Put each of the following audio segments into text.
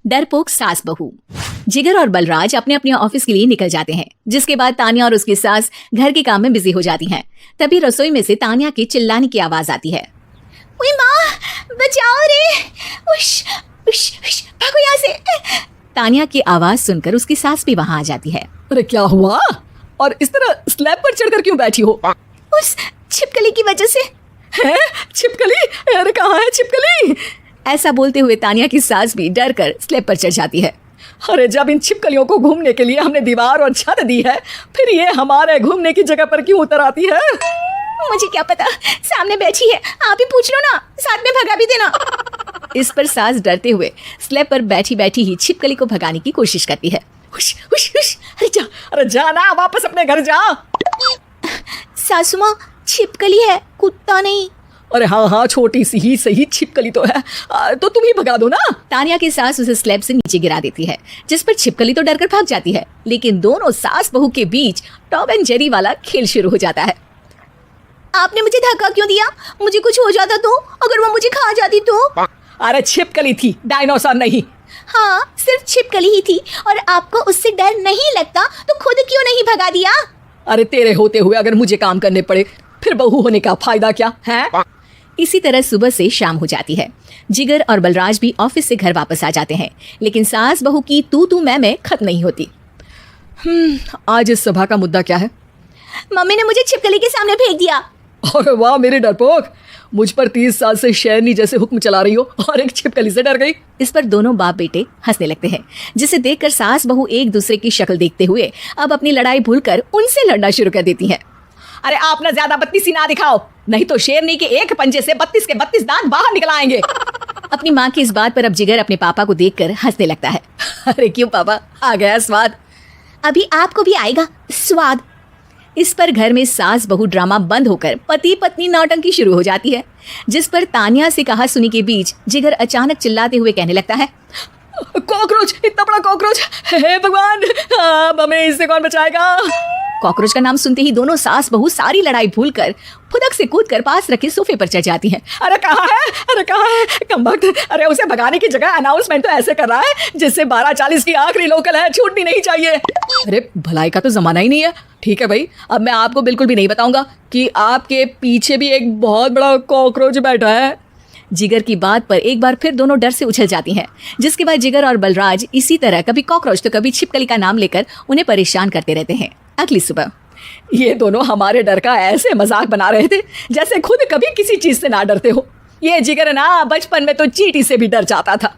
डरपोक सास बहू। जिगर और बलराज अपने अपने ऑफिस के लिए निकल जाते हैं, जिसके बाद तान्या और उसकी सास घर के काम में बिजी हो जाती हैं। तभी रसोई में से तान्या के चिल्लाने की आवाज आती है। ओए माँ, बचाओ रे, उश, उश, उश, भागो यहाँ से। तान्या की आवाज सुनकर उसकी सास भी वहाँ आ जाती है। अरे क्या हुआ? और इस तरह स्लैब पर चढ़कर क्यों बैठी हो? उस छिपकली की वजह से। है छिपकली? अरे कहाँ है छिपकली? ऐसा बोलते हुए तान्या की सास भी डर कर स्लैब पर चढ़ जाती है। अरे जब इन छिपकलियों को घूमने के लिए हमने दीवार और छत दी है, फिर ये हमारे घूमने की जगह पर क्यों उतर आती है? मुझे क्या पता, सामने बैठी है, आप ही पूछ लो ना, साथ में भगा भी देना। इस पर सास डरते हुए स्लैब पर बैठी बैठी ही छिपकली को भगाने की कोशिश करती है। हुश, हुश, हुश, अरे जा ना, वापस अपने घर जा। सासू माँ, छिपकली है, कुत्ता नहीं। अरे हाँ, छोटी सी ही सही छिपकली तो है, तो तुम ही भगा दो ना। तान्या की सास उसे स्लैब से नीचे गिरा देती है, जिस पर छिपकली तो डरकर भाग जाती है, लेकिन दोनों सास बहू के बीच टॉम एंड जेरी वाला खेल शुरू हो जाता है। आपने मुझे धक्का क्यों दिया? मुझे कुछ हो जाता तो? अगर वो मुझे खा जाती तो? अरे छिपकली थी, डायनासोर नहीं। हाँ, सिर्फ छिपकली ही थी, और आपको उससे डर नहीं लगता तो खुद क्यों नहीं भगा दिया? अरे तेरे होते हुए अगर मुझे काम करने पड़े, फिर बहू होने का फायदा क्या है? इसी तरह सुबह से शाम हो जाती है। जिगर और बलराज भी ऑफिस से घर वापस आ जाते हैं, लेकिन सास बहू की तू मैं खत्म नहीं होती। आज इस सभा का मुद्दा क्या है? मम्मी ने मुझे छिपकली के सामने फेंक दिया। अरे वाह मेरे डरपोक, मुझ पर 30 साल से शेरनी जैसे हुक्म चला रही हो और एक छिपकली से डर गई। इस पर दोनों बाप बेटे हंसने लगते हैं, जिसे देखकर सास बहू एक दूसरे की शक्ल देखते हुए अब अपनी लड़ाई भूलकर उनसे लड़ना शुरू कर देती हैं। अरे आप ना ज्यादा बत्तीसी ना दिखाओ, नहीं तो शेरनी के एक पंजे से 32 के 32 दांत बाहर निकल आएंगे। अपनी माँ की इस बात पर अब जिगर अपने पापा को देखकर हंसने लगता है। अरे क्यों पापा, आ गया स्वाद? अभी आपको भी आएगा स्वाद। इस पर घर में सास बहू ड्रामा बंद होकर पति पत्नी नौटंकी शुरू हो जाती है, जिस पर तान्या से कहा सुनी के बीच जिगर अचानक चिल्लाते हुए कहने लगता है, कॉकरोच, इतना बड़ा कॉकरोच, हे भगवान, अब हमें इससे कौन बचाएगा? कॉकरोच का नाम सुनते ही दोनों सास बहू सारी लड़ाई भूलकर फुदक से कूदकर पास रखे सोफे पर चढ़ जाती हैं। अरे कहाँ है, अरे कहाँ है कमबख्त? अरे उसे भगाने की जगह अनाउंसमेंट तो ऐसे कर रहा है जिससे 12:40 की आखिरी लोकल है, छूटनी नहीं चाहिए। अरे भलाई का तो जमाना ही नहीं है। ठीक है भाई, अब मैं आपको बिल्कुल भी नहीं बताऊंगा कि आपके पीछे भी एक बहुत बड़ा कॉकरोच बैठा है। जिगर की बात पर एक बार फिर दोनों डर से उछल जाती हैं, जिसके बाद जिगर और बलराज इसी तरह कभी कॉकरोच तो कभी छिपकली का नाम लेकर उन्हें परेशान करते रहते हैं। अगली सुबह ये दोनों हमारे डर का ऐसे मजाक बना रहे थे जैसे खुद कभी किसी चीज से ना डरते हो। ये जिगर ना बचपन में तो चींटी से भी डर जाता था।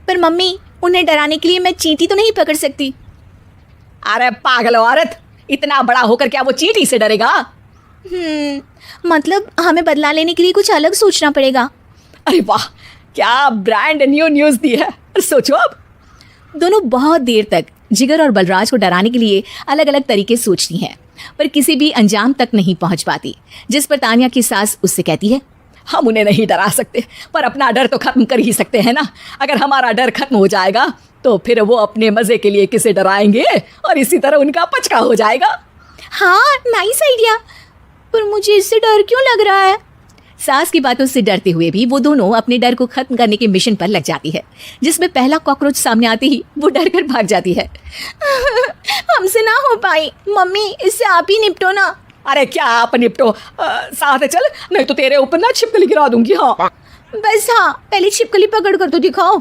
पर मम्मी, उन्हें डराने के लिए मैं चींटी तो नहीं पकड़ सकती। अरे पागल औरत, इतना बड़ा होकर क्या वो चींटी से डरेगा? मतलब हमें बदला लेने के लिए कुछ अलग सोचना पड़ेगा। अरे वाह, क्या ब्रांड न्यू न्यूज दी है। सोचो अब। दोनों बहुत देर तक जिगर और बलराज को डराने के लिए अलग अलग तरीके सोचती हैं, पर किसी भी अंजाम तक नहीं पहुंच पाती, जिस पर तान्या की सास उससे कहती है, हम उन्हें नहीं डरा सकते, पर अपना डर तो खत्म कर ही सकते हैं ना। अगर हमारा डर खत्म हो जाएगा तो फिर वो अपने मजे के लिए किसे डराएंगे और इसी तरह उनका पचका हो जाएगा। हाँ, नाइस आइडिया, पर मुझे इससे डर क्यों लग रहा है? सास की बातों से डरते हुए भी वो दोनों अपने डर को खत्म करने के मिशन पर लग जाती है, जिसमें पहला कॉकरोच सामने आते ही वो डर कर भाग जाती है। हमसे ना हो पाई मम्मी, इससे आप ही निपटो ना। अरे क्या आप निपटो, साथ चल, नहीं तो तेरे ऊपर ना छिपकली गिरा दूंगी। हाँ बस, हाँ पहले छिपकली पकड़ कर तो दिखाओ।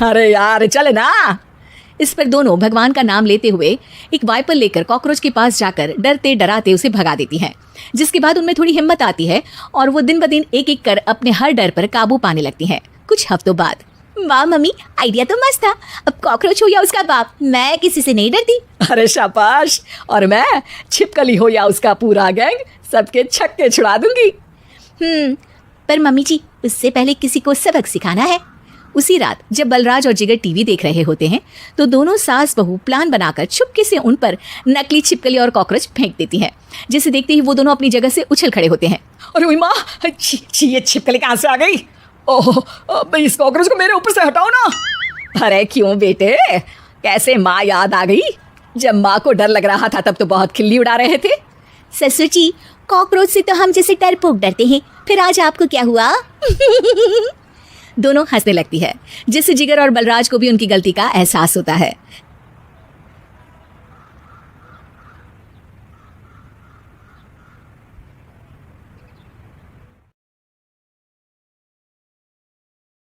अरे यार चल ना। इस पर दोनों भगवान का नाम लेते हुए एक वाइपर लेकर कॉकरोच के पास जाकर डरते डराते उसे भगा देती हैं, जिसके बाद उनमें थोड़ी हिम्मत आती है और वो दिन ब दिन एक एक कर अपने हर डर पर काबू पाने लगती हैं। कुछ हफ्तों बाद, वाह मम्मी, आइडिया तो मस्त था, अब कॉकरोच हो या उसका बाप, मैं किसी से नहीं डरती। अरे शाबाश, और मैं छिपकली हो या उसका पूरा गैंग, सबके छक्के छुड़ा दूंगी। पर मम्मी जी, उससे पहले किसी को सबक सिखाना है। उसी रात जब बलराज और जिगर टीवी देख रहे होते हैं तो दोनों सास बहू प्लान बनाकर चुपके से उन पर नकली छिपकली और कॉकरोच फेंक देती हैं, जिसे देखते ही वो दोनों अपनी जगह से उछल खड़े होते हैं। अरे माँ, ये छिपकली कहाँ से आ गई? ओह, इस कॉकरोच को मेरे ऊपर से हटाओ ना। अरे क्यों बेटे, कैसे माँ याद आ गई? जब माँ को डर लग रहा था तब तो बहुत खिल्ली उड़ा रहे थे। ससुर जी, कॉकरोच से तो हम जैसे डरपोक डरते हैं, फिर आज आपको क्या हुआ? दोनों हंसने लगती है, जिससे जिगर और बलराज को भी उनकी गलती का एहसास होता है।